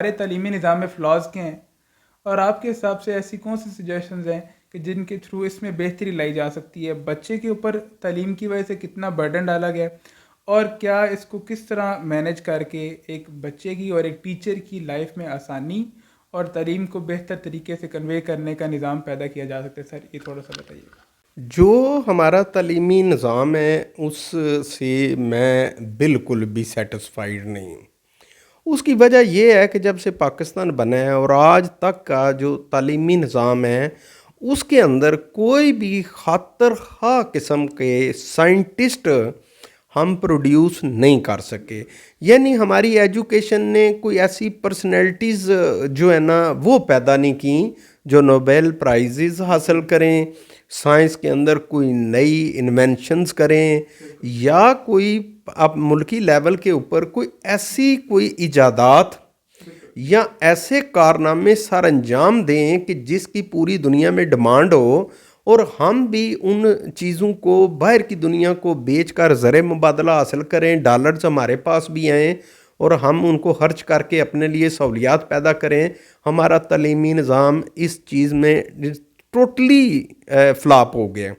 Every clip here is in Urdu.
ہمارے تعلیمی نظام میں فلاز کیا ہیں، اور آپ کے حساب سے ایسی کون سی سجیشنز ہیں کہ جن کے تھرو اس میں بہتری لائی جا سکتی ہے؟ بچے کے اوپر تعلیم کی وجہ سے کتنا برڈن ڈالا گیا ہے، اور کیا اس کو کس طرح مینج کر کے ایک بچے کی اور ایک ٹیچر کی لائف میں آسانی اور تعلیم کو بہتر طریقے سے کنوے کرنے کا نظام پیدا کیا جا سکتا ہے؟ سر یہ تھوڑا سا بتائیے گا۔ جو ہمارا تعلیمی نظام ہے اس سے میں بالکل بھی سیٹسفائیڈ نہیں ہوں۔ اس کی وجہ یہ ہے کہ جب سے پاکستان بنا ہے اور آج تک کا جو تعلیمی نظام ہے اس کے اندر کوئی بھی خاطر خواہ قسم کے سائنٹسٹ ہم پروڈیوس نہیں کر سکے۔ یعنی ہماری ایجوکیشن نے کوئی ایسی پرسنالٹیز جو ہے نا وہ پیدا نہیں کی جو نوبیل پرائزز حاصل کریں، سائنس کے اندر کوئی نئی انوینشنز کریں، یا کوئی اب ملکی لیول کے اوپر کوئی ایجادات یا ایسے کارنامے سر انجام دیں کہ جس کی پوری دنیا میں ڈیمانڈ ہو، اور ہم بھی ان چیزوں کو باہر کی دنیا کو بیچ کر زر مبادلہ حاصل کریں، ڈالرز ہمارے پاس بھی آئیں اور ہم ان کو خرچ کر کے اپنے لیے سہولیات پیدا کریں۔ ہمارا تعلیمی نظام اس چیز میں ٹوٹلی فلاپ ہو گیا۔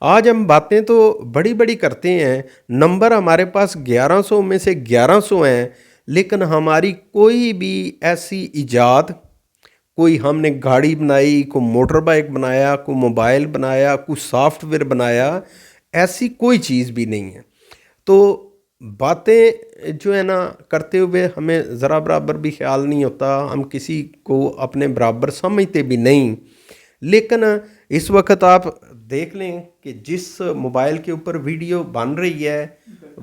آج ہم باتیں تو بڑی بڑی کرتے ہیں، نمبر ہمارے پاس 1100 میں سے 1100 ہیں، لیکن ہماری کوئی بھی ایسی ایجاد، کوئی ہم نے گاڑی بنائی، کوئی موٹر بائک بنایا، کوئی موبائل بنایا، کوئی سافٹ ویئر بنایا، ایسی کوئی چیز بھی نہیں ہے۔ تو باتیں جو ہے نا کرتے ہوئے ہمیں ذرا برابر بھی خیال نہیں ہوتا، ہم کسی کو اپنے برابر سمجھتے بھی نہیں۔ لیکن اس وقت آپ دیکھ لیں کہ جس موبائل کے اوپر ویڈیو بن رہی ہے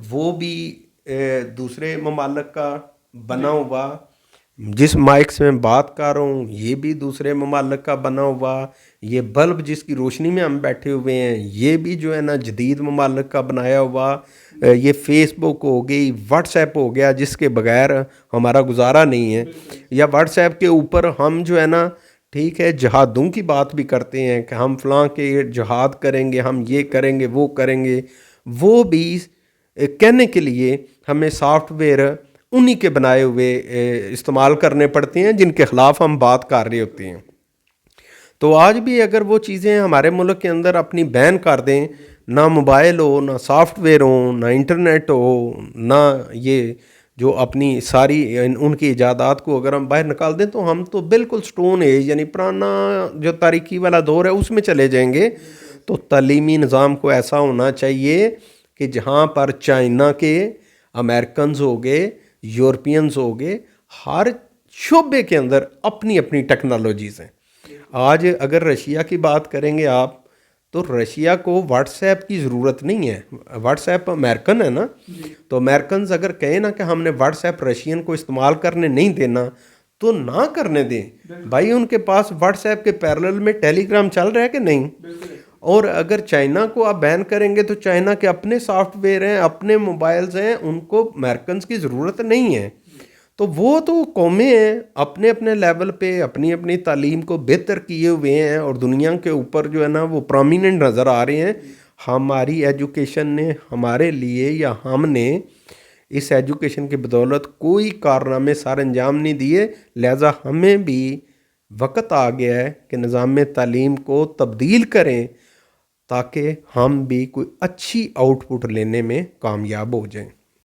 وہ بھی دوسرے ممالک کا بنا ہوا، جس مائک سے میں بات کر رہا ہوں یہ بھی دوسرے ممالک کا بنا ہوا، یہ بلب جس کی روشنی میں ہم بیٹھے ہوئے ہیں یہ بھی جو ہے نا جدید ممالک کا بنایا ہوا، یہ فیس بک ہو گئی، واٹس ایپ ہو گیا جس کے بغیر ہمارا گزارا نہیں ہے، یا واٹس ایپ کے اوپر ہم جو ہے نا ٹھیک ہے جہادوں کی بات بھی کرتے ہیں کہ ہم فلاں کے جہاد کریں گے، ہم یہ کریں گے وہ کریں گے، وہ بھی کہنے کے لیے ہمیں سافٹ ویئر انہی کے بنائے ہوئے استعمال کرنے پڑتے ہیں جن کے خلاف ہم بات کر رہے ہوتے ہیں۔ تو آج بھی اگر وہ چیزیں ہمارے ملک کے اندر اپنی بین کر دیں، نہ موبائل ہو، نہ سافٹ ویئر ہو، نہ انٹرنیٹ ہو، نہ یہ جو اپنی ساری ان کی ایجادات کو اگر ہم باہر نکال دیں تو ہم تو بالکل سٹون ایج یعنی پرانا جو تاریخی والا دور ہے اس میں چلے جائیں گے۔ تو تعلیمی نظام کو ایسا ہونا چاہیے کہ جہاں پر چائنا کے، امریکنز ہو گئے، یورپینز ہو گئے، ہر شعبے کے اندر اپنی اپنی ٹیکنالوجیز ہیں۔ آج اگر رشیا کی بات کریں گے آپ تو رشیا کو واٹس ایپ کی ضرورت نہیں ہے، واٹس ایپ امریکن ہے نا، تو امریکنز اگر کہیں نا کہ ہم نے واٹس ایپ رشین کو استعمال کرنے نہیں دینا تو نہ کرنے دیں بھائی، ان کے پاس واٹس ایپ کے پیرلل میں ٹیلی گرام چل رہا ہے کہ نہیں؟ اور اگر چائنا کو آپ بین کریں گے تو چائنا کے اپنے سافٹ ویئر ہیں، اپنے موبائلز ہیں، ان کو امریکنز کی ضرورت نہیں ہے۔ تو وہ تو قومیں ہیں اپنے اپنے لیول پہ اپنی اپنی تعلیم کو بہتر کیے ہوئے ہیں اور دنیا کے اوپر جو ہے نا وہ پرومیننٹ نظر آ رہے ہیں۔ ہماری ایجوکیشن نے ہمارے لیے یا ہم نے اس ایجوکیشن کی بدولت کوئی کارنامے سر انجام نہیں دیے، لہٰذا ہمیں بھی وقت آ گیا ہے کہ نظام تعلیم کو تبدیل کریں تاکہ ہم بھی کوئی اچھی آؤٹ پٹ لینے میں کامیاب ہو جائیں۔